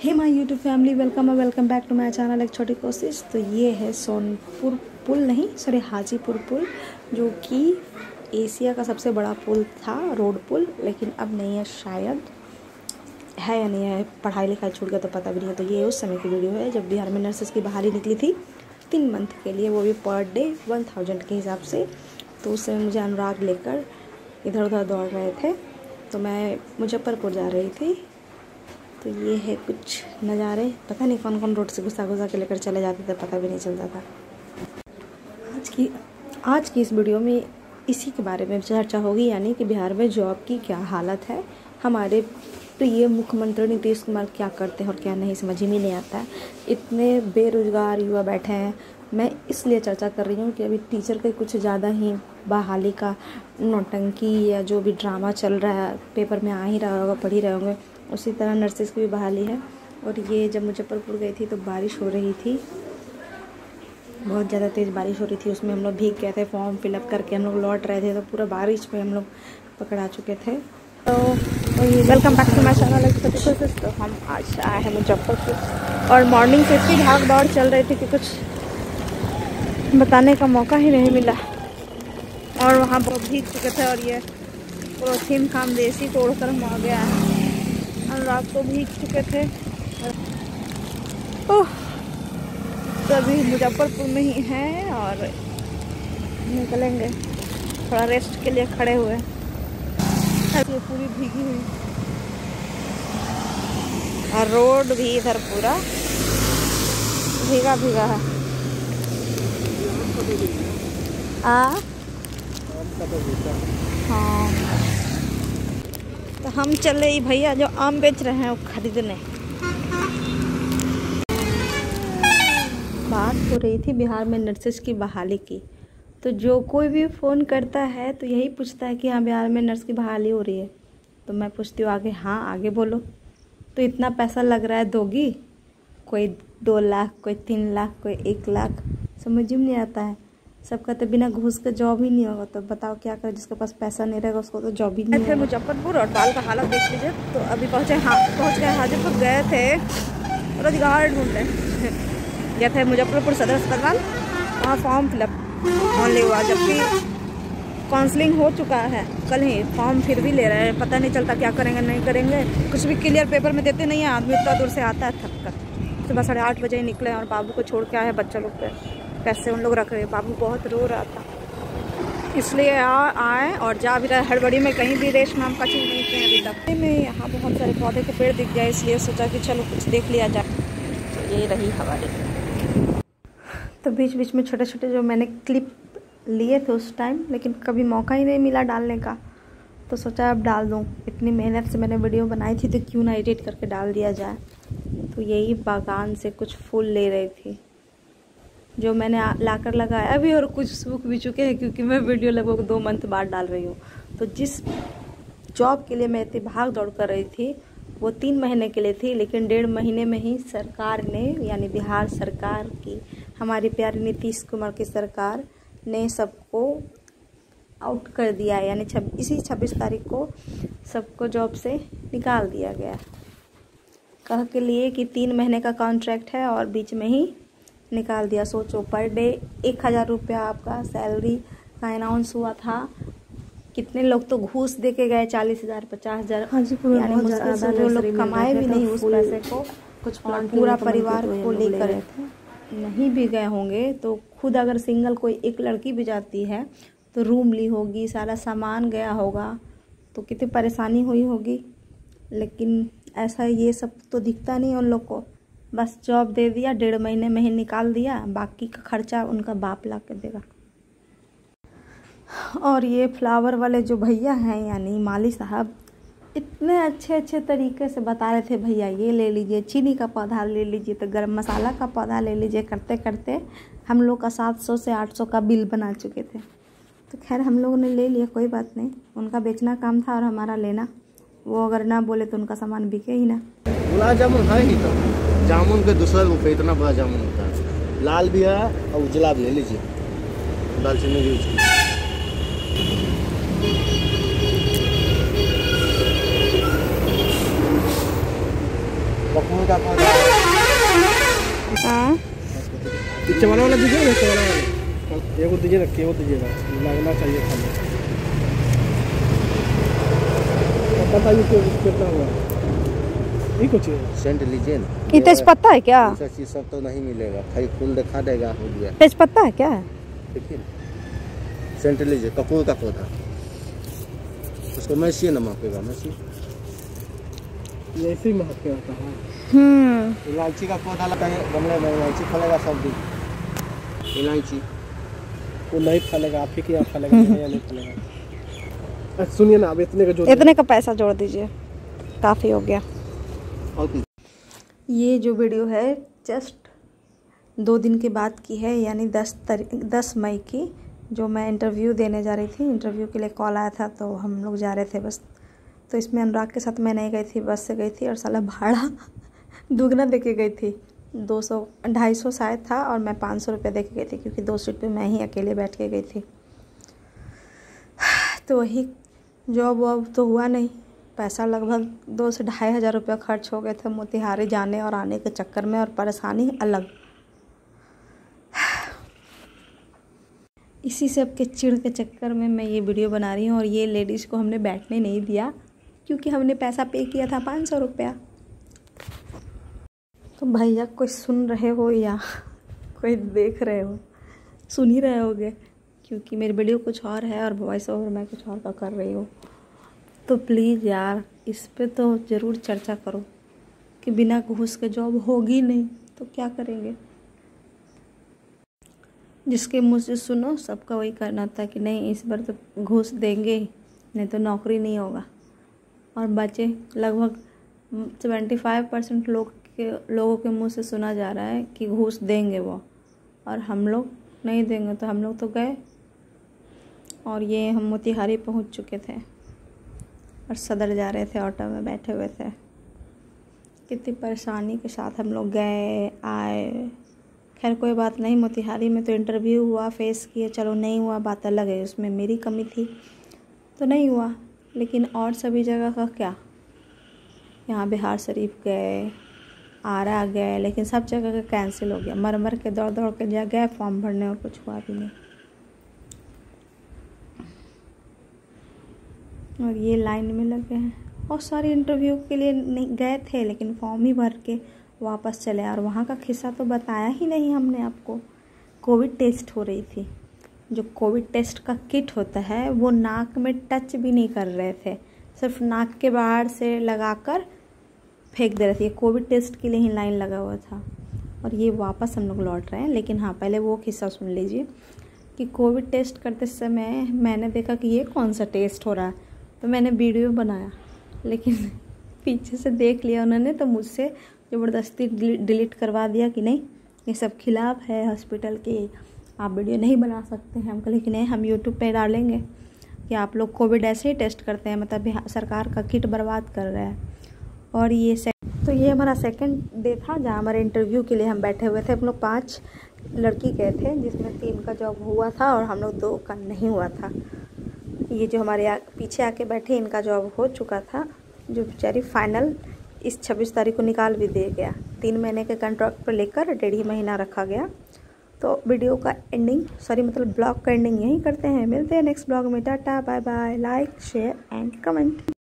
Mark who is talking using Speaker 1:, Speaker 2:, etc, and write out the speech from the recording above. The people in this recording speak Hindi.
Speaker 1: Hey my YouTube family, welcome back to my channel एक छोटी कोशिश। तो ये है सोनपुर पुल, नहीं सॉरी हाजीपुर पुल, जो कि एशिया का सबसे बड़ा पुल था, रोड पुल, लेकिन अब नहीं है, शायद है या नहीं है, पढ़ाई लिखाई छूट गया तो पता भी नहीं है। तो ये उस समय की वीडियो है जब बिहार में नर्सेस की बहाली निकली थी 3 मंथ के लिए, वो भी पर डे 1000 के हिसाब से। तो उस समय मुझे अनुराग लेकर इधर उधर दौड़ रहे थे, तो मैं मुजफ्फरपुर जा रही थी। तो ये है कुछ नज़ारे, पता नहीं कौन कौन रोड से घुसा के लेकर चले जाते थे, पता भी नहीं चलता था। आज की इस वीडियो में इसी के बारे में चर्चा होगी, यानी कि बिहार में जॉब की क्या हालत है, हमारे प्रिय मुख्यमंत्री नीतीश कुमार क्या करते हैं और क्या नहीं, समझ ही नहीं आता है। इतने बेरोजगार युवा बैठे हैं। मैं इसलिए चर्चा कर रही हूँ कि अभी टीचर के कुछ ज़्यादा ही बहाली का नौटंकी या जो भी ड्रामा चल रहा है, पेपर में आ ही रहा होगा, पढ़ ही रहे होंगे, उसी तरह नर्सेस की भी बहाली है। और ये जब मुजफ्फरपुर गई थी तो बारिश हो रही थी, बहुत ज़्यादा तेज़ बारिश हो रही थी। उसमें हम लोग भीग गए थे, फॉर्म फिलअप करके हम लोग लौट रहे थे, तो पूरा बारिश में हम लोग पकड़ा चुके थे। तो welcome back to my channel एक छोटी कोशिश। तो हम आज आए हैं मुजफ्फरपुर और मॉर्निंग से इतनी भाग दौड़ चल रही थी कि कुछ बताने का मौका ही नहीं मिला। और वहाँ बहुत भीग चुके थे और ये प्रोथीन खामदेसी तोड़कर हम आ गया है। अनुराग को भीग चुके थे। तो अभी मुजफ्फरपुर में ही हैं और निकलेंगे, थोड़ा रेस्ट के लिए खड़े हुए। ये पूरी भीगी हुई और रोड भी इधर पूरा भीगा भीगा है। हाँ, तो हम चले भैया जो आम बेच रहे हैं वो खरीदने। बात हो रही थी बिहार में नर्सेस की बहाली की, तो जो कोई भी फ़ोन करता है तो यही पूछता है कि हाँ बिहार में नर्स की बहाली हो रही है। तो मैं पूछती हूँ आगे, हाँ आगे बोलो। तो इतना पैसा लग रहा है, दोगी? कोई 2 लाख, कोई 3 लाख, कोई 1 लाख, समझ में नहीं आता है। सबका तो बिना घूस के जॉब ही नहीं होगा, तो बताओ क्या करें। जिसके पास पैसा नहीं रहेगा उसको तो जॉब ही नहीं होगा। मुजफ्फरपुर और बाल का हालत देख लीजिए। तो अभी पहुँच गए हाजीपुर, गए थे रोजगार ढूंढने, गए थे मुजफ्फरपुर सदर अस्पताल, वहाँ फॉर्म फिलअप ऑनली हुआ, जबकि काउंसलिंग हो चुका है कल ही। फॉर्म फिर भी ले रहे हैं, पता नहीं चलता क्या करेंगे नहीं करेंगे, कुछ भी क्लियर पेपर में देते नहीं है। आदमी इतना दूर से आता है थक कर, सुबह 8:30 बजे निकले और बाबू को छोड़ के आए बच्चा लोग पे, कैसे उन लोग रख रहे हैं। बाबू बहुत रो रहा था, इसलिए आए और जा भी रहे हड़बड़ी में, कहीं भी रेस्ट नाम का चीज़ नहीं थे अभी तक में। यहाँ बहुत सारे पौधे के पेड़ दिख गए, इसलिए सोचा कि चलो कुछ देख लिया जाए। तो ये रही हमारी। तो बीच बीच में छोटे छोटे जो मैंने क्लिप लिए थे उस टाइम, लेकिन कभी मौका ही नहीं मिला डालने का, तो सोचा अब डाल दूँ। इतनी मेहनत से मैंने वीडियो बनाई थी तो क्यों ना एडिट करके डाल दिया जाए। तो यही बागान से कुछ फूल ले रही थी जो मैंने लाकर लगाया भी, और कुछ सूख भी चुके हैं क्योंकि मैं वीडियो लगभग 2 मंथ बाद डाल रही हूँ। तो जिस जॉब के लिए मैं इतनी भाग दौड़ कर रही थी वो 3 महीने के लिए थी, लेकिन 1.5 महीने में ही सरकार ने, यानी बिहार सरकार की, हमारी प्यारी नीतीश कुमार की सरकार ने सबको आउट कर दिया, यानी इसी 26 तारीख को सबको जॉब से निकाल दिया गया, कह के लिए कि 3 महीने का कॉन्ट्रैक्ट है और बीच में ही निकाल दिया। सोचो, पर डे 1000 रुपया आपका सैलरी का अनाउंस हुआ था। कितने लोग तो घूस दे के गए, 40,000 50,000, यानी मुश्किल से जो लोग कमाए भी नहीं उस पैसे को, कुछ पूरा परिवार को लेकर नहीं भी गए होंगे। तो खुद अगर सिंगल कोई एक लड़की भी जाती है तो रूम ली होगी, सारा सामान गया होगा, तो कितनी परेशानी हुई होगी। लेकिन ऐसा ये सब तो दिखता नहीं उन लोग को, बस जॉब दे दिया, 1.5 महीने में ही निकाल दिया, बाकी का खर्चा उनका बाप ला के देगा। और ये फ्लावर वाले जो भैया हैं, यानी माली साहब, इतने अच्छे तरीके से बता रहे थे, भैया ये ले लीजिए, चीनी का पौधा ले लीजिए, तो गरम मसाला का पौधा ले लीजिए, करते करते हम लोग का 700 से 800 का बिल बना चुके थे। तो खैर हम लोगों ने ले लिया, कोई बात नहीं, उनका बेचना काम था और हमारा लेना। वो अगर ना बोले तो उनका सामान बिके ही ना।
Speaker 2: गुलाब जामुन है ही, तो जामुन के 200 रुपये, इतना बड़ा जामुन होता है। लाल भी है और उजला भी ले लीजिए, दालचीनी भी। कपूर का पौधा।
Speaker 1: हाँ
Speaker 3: चवाला वाला दीजिए ना, चवाला वाला एगो दीजिए ना, केवो दीजिएगा, लगना चाहिए खाली। बताइए कितना हुआ? ये कुछ
Speaker 2: सेंट लीजिए ना।
Speaker 1: ये तेजपत्ता है क्या?
Speaker 2: ऐसा चीज सब तो नहीं मिलेगा, खाली फूल दिखा देगा, हो गया।
Speaker 1: तेजपत्ता है क्या?
Speaker 2: देखिए सेंट लीजिए, कपूर का पौधा, उसको मैसिए ना महकेगा, मैसिए।
Speaker 3: ये ऐसे ही महक के आता है।
Speaker 2: इलायची का पौधा लगाइए गमले में, इलायची फलेगा सब दिन। इलायची
Speaker 3: वो नहीं फलेगा, आप ही की फलेगा या नहीं फलेगा। सुनिए ना, अब इतने का जो
Speaker 1: इतने का पैसा जोड़ दीजिए, काफ़ी हो गया।
Speaker 2: और
Speaker 1: ये जो वीडियो है जस्ट 2 दिन के बाद की है, यानी 10 मई की, जो मैं इंटरव्यू देने जा रही थी। इंटरव्यू के लिए कॉल आया था तो हम लोग जा रहे थे बस। तो इसमें अनुराग के साथ मैं नहीं गई थी, बस से गई थी, और साला भाड़ा दुगना दे के गई थी। 200-250 शायद था, और मैं 500 रुपये दे के गई थी, क्योंकि 2 सीट पे मैं ही अकेले बैठ के गई थी। तो वही जॉब वॉब तो हुआ नहीं, पैसा लगभग 2 से 2.5 हज़ार रुपये खर्च हो गए थे मोतिहारी जाने और आने के चक्कर में, और परेशानी अलग। इसी सब के चिढ़ के चक्कर में मैं ये वीडियो बना रही हूँ। और ये लेडीज़ को हमने बैठने नहीं दिया, क्योंकि हमने पैसा पे किया था 500 रुपया। तो भैया कोई सुन रहे हो या कोई देख रहे हो, सुन ही रहे होगे, क्योंकि मेरी वीडियो कुछ और है और वॉइस ओवर मैं कुछ और का कर रही हूँ। तो प्लीज़ यार, इस पे तो ज़रूर चर्चा करो कि बिना घूस के जॉब होगी नहीं तो क्या करेंगे। जिसके मुँह से सुनो सबका वही करना था कि नहीं इस बार तो घूस देंगे, नहीं तो नौकरी नहीं होगा। और बचे लगभग 75% लोगों के मुंह से सुना जा रहा है कि घूस देंगे वो, और हम लोग नहीं देंगे। तो हम लोग तो गए, और ये हम मोतिहारी पहुंच चुके थे और सदर जा रहे थे, ऑटो में बैठे हुए थे। कितनी परेशानी के साथ हम लोग गए आए। खैर कोई बात नहीं, मोतिहारी में तो इंटरव्यू हुआ, फेस किए, चलो नहीं हुआ बात अलग है, उसमें मेरी कमी थी तो नहीं हुआ। लेकिन और सभी जगह का क्या, यहाँ बिहार शरीफ गए, आरा गए, लेकिन सब जगह का कैंसिल हो गया। मर के दौड़ दौड़ के जा गए फॉर्म भरने, और कुछ हुआ भी नहीं। और ये लाइन में लगे हैं, और सारे इंटरव्यू के लिए नहीं गए थे, लेकिन फॉर्म ही भर के वापस चले। और वहाँ का किस्सा तो बताया ही नहीं हमने आपको। कोविड टेस्ट हो रही थी, जो कोविड टेस्ट का किट होता है वो नाक में टच भी नहीं कर रहे थे, सिर्फ नाक के बाहर से लगाकर फेंक दे रहे थे। कोविड टेस्ट के लिए ही लाइन लगा हुआ था। और ये वापस हम लोग लौट रहे हैं। लेकिन हाँ, पहले वो किस्सा सुन लीजिए कि कोविड टेस्ट करते समय मैंने देखा कि ये कौन सा टेस्ट हो रहा है, तो मैंने वीडियो बनाया, लेकिन पीछे से देख लिया उन्होंने, तो मुझसे ज़बरदस्ती डिलीट करवा दिया कि नहीं ये सब खिलाफ है हॉस्पिटल के, आप वीडियो नहीं बना सकते हैं। हम कहे कि नहीं, हम यूट्यूब पे डालेंगे कि आप लोग कोविड ऐसे ही टेस्ट करते हैं, मतलब सरकार का किट बर्बाद कर रहा है। और ये हमारा सेकंड डे था, जहाँ हमारे इंटरव्यू के लिए हम बैठे हुए थे। हम लोग 5 लड़की गए थे, जिसमें 3 का जॉब हुआ था और हम लोग 2 का नहीं हुआ था। ये जो हमारे पीछे आके बैठे, इनका जॉब हो चुका था, जो बेचारी फाइनल इस 26 तारीख को निकाल भी दे गया। 3 महीने के कॉन्ट्रैक्ट पर लेकर 1.5 महीना रखा गया। तो वीडियो का एंडिंग, ब्लॉग का एंडिंग यहीं करते हैं। मिलते हैं नेक्स्ट ब्लॉग में। Tata bye bye, like share and comment.